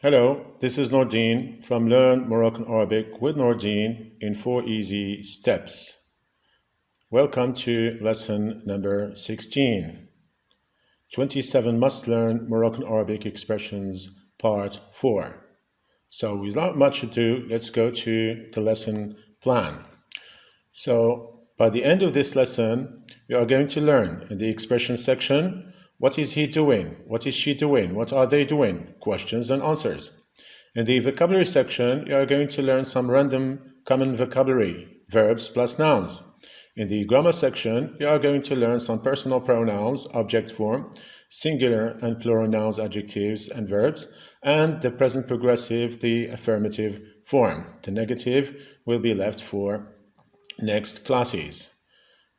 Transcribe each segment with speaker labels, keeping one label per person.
Speaker 1: Hello, this is Norddine from Learn Moroccan Arabic with Norddine in 4 easy steps. Welcome to lesson number 16. 27 must-learn Moroccan Arabic expressions, part 4. So without much ado, let's go to the lesson plan. So by the end of this lesson, we are going to learn in the expression section, what is he doing? What is she doing? What are they doing? Questions and answers. In the vocabulary section, you are going to learn some random common vocabulary, verbs plus nouns. In the grammar section, you are going to learn some personal pronouns, object form, singular and plural nouns, adjectives and verbs, and the present progressive, the affirmative form. The negative will be left for next classes.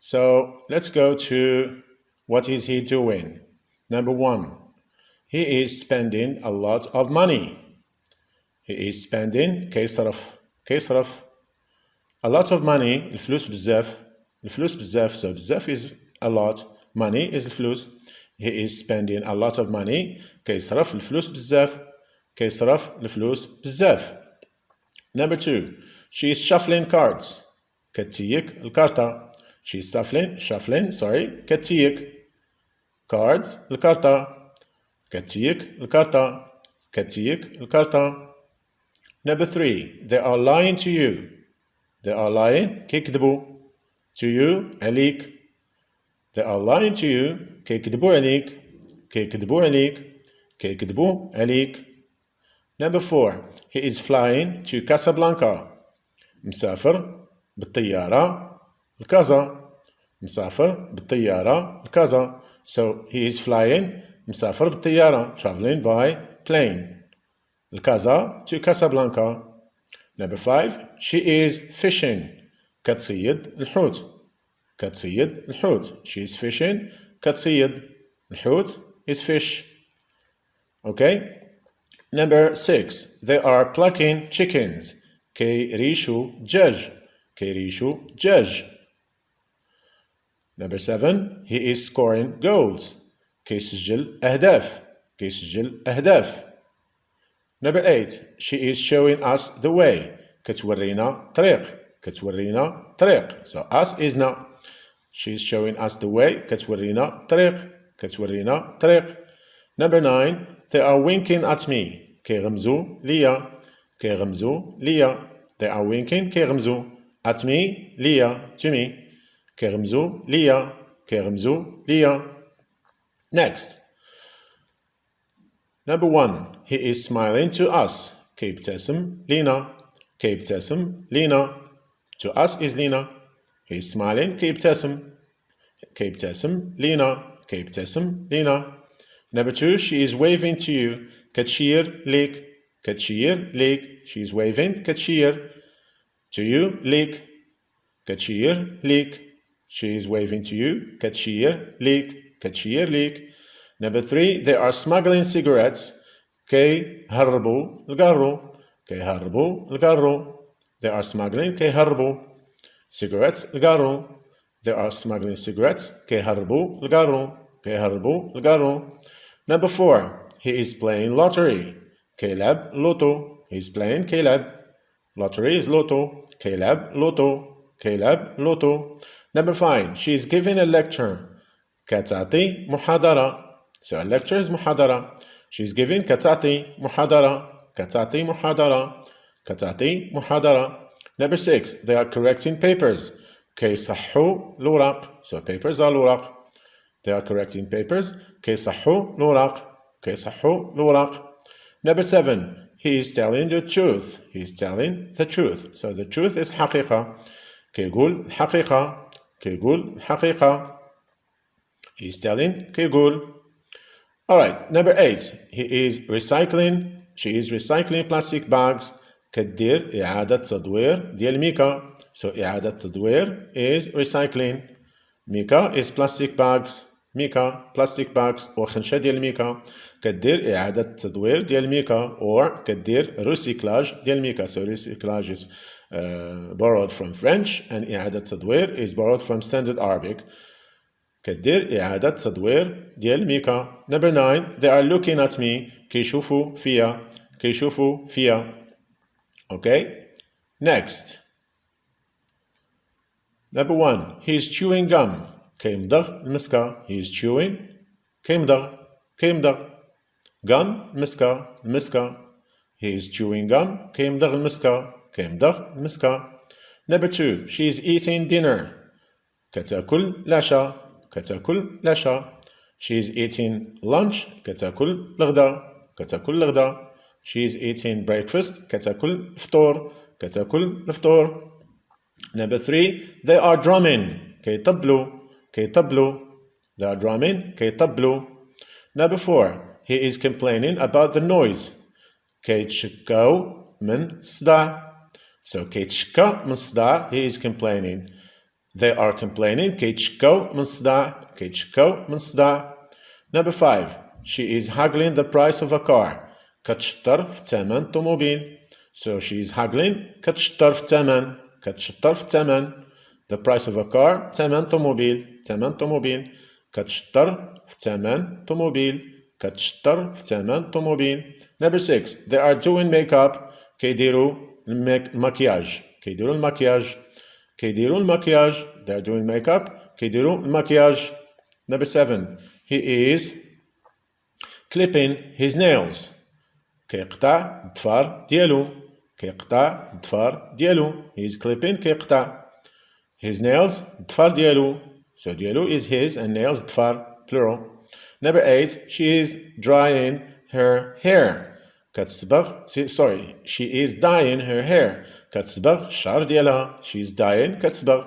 Speaker 1: So let's go to what is he doing? Number 1, he is spending a lot of money. He is spending كيصرف a lot of money. الفلوس بزاف, so بزاف is a lot, money is الفلوس. He is spending a lot of money. كيصرف الفلوس بزاف. Number 2, she is shuffling cards. كتيك الكارتة. She is shuffling, كتيك cards الكارتة. كتيك الكارتة. Number 3, they are lying to you. They are lying كيكذبوا to you عليك. They are lying to you كيكذبوا عليك. Number 4, he is flying to Casablanca. مسافر بالطيارة الكازا. So he is flying مسافر بالطيارة, traveling by plane. الكازا to Casablanca. Number 5, she is fishing. كتصيد الحوت. She is fishing. كتصيد الحوت is fish. Okay. Number 6, they are plucking chickens. كيريشوا دجاج. Number 7, he is scoring goals. كيسجل أهداف. Number 8, she is showing us the way. كتورينا طريق. So us is not. She is showing us the way. كتورينا طريق. Number 9, they are winking at me. كيغمزوا ليا. They are winking كيغمزوا at me ليا, to me. كيغمزوا ليا. Next. Number 1, he is smiling to us. كيبتسم لينا. To us is لينا. He is smiling كيبتسم لينا. Number 2, she is waving to you. كتشير ليك. She is waving كتشير to you ليك. She is waving to you كتشير ليك. Number 3, they are smuggling cigarettes. كيهربوا القارو. They are smuggling كيهربوا cigarettes القارو. They are smuggling cigarettes. كيهربوا القارو. Number 4, he is playing lottery. كيلعب لوتو. He is playing كيلعب. Lottery is لوتو. كيلعب لوتو. Number 5, she is giving a lecture. كتعطي محاضرة. So a lecture is محاضرة. She is giving كتعطي محاضرة. Number 6, they are correcting papers. كيصحوا الأوراق. So papers are الأوراق. They are correcting papers. كيصحوا الأوراق. Number 7, he is telling the truth. So the truth is حقيقة. كيقول الحقيقة. He is telling كيقول. Alright, number 8, she is recycling plastic bags. كدير إعادة تدوير ديال ميكا. So إعادة تدوير is recycling. ميكا is plastic bags. وخنشة ديال ميكا. كدير إعادة تدوير ديال ميكا or كدير ريسيكلاج ديال ميكا. So recyclage is borrowed from French and إعادة تدوير is borrowed from Standard Arabic. كدير إعادة تدوير ديال ميكا. Number 9, they are looking at me. كيشوفوا فيا. كي يشوفوا فيها. Okay, next. Number 1, he is chewing gum. كي يمضغ المسكة. He is chewing. كي يمضغ gum المسكة. He is chewing gum. كي يمضغ المسكة. Number 2, she is eating dinner. كتاكل العشاء. She is eating lunch. كتاكل الغداء. She is eating breakfast. كتاكل الفطور. Number 3, they are drumming. كيطبلوا. They are drumming. كيطبلوا. Number 4, he is complaining about the noise. كيتشكاو من الصداع. So كيتشكا من الصداع. He is complaining. They are complaining. كيتشكاو من الصداع. Number 5, she is haggling the price of a car. كتشطر في ثمن طوموبيل. So she is haggling. كتشطر في ثمن. The price of a car. ثمن طوموبيل. كتشطر في ثمن طوموبيل. Number 6, they are doing makeup. كيديروا المكياج. They are doing makeup. كيديروا المكياج. Number 7, he is clipping his nails. كيقطع الضفار ديالو. He is clipping. كيقطع his nails. الضفار ديالو. So ديالو is his and nails الضفار plural. Number 8, she is drying her hair. She is dyeing her hair. كتصبغ الشعر ديالها. She is dyeing. كتصبغ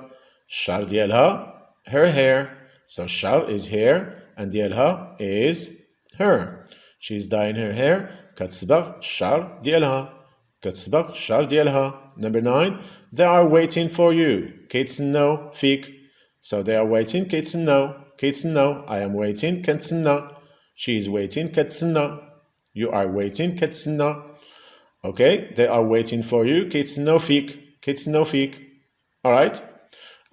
Speaker 1: الشعر ديالها. Her hair. So الشعر is hair and ديالها is her. She is dyeing her hair. كتصبغ الشعر ديالها. Number 9, they are waiting for you. كيتسناو فيك. So they are waiting. كيتسناو. I am waiting. كنتسنى. She is waiting. كتسنى. You are waiting. كتسنى. Okay, they are waiting for you. كيتسناو فيك. Alright?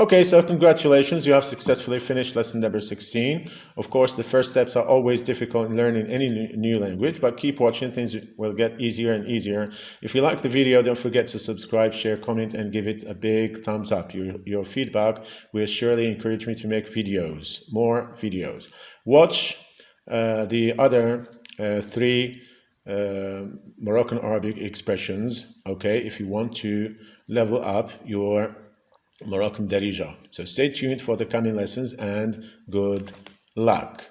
Speaker 1: Okay, so congratulations, you have successfully finished lesson number 16. Of course, the first steps are always difficult in learning any new language, but keep watching, things will get easier and easier. If you like the video, don't forget to subscribe, share, comment, and give it a big thumbs up. Your feedback will surely encourage me to make more videos. Watch the other 3 Moroccan Arabic expressions, okay, if you want to level up your Moroccan Darija. So stay tuned for the coming lessons and good luck.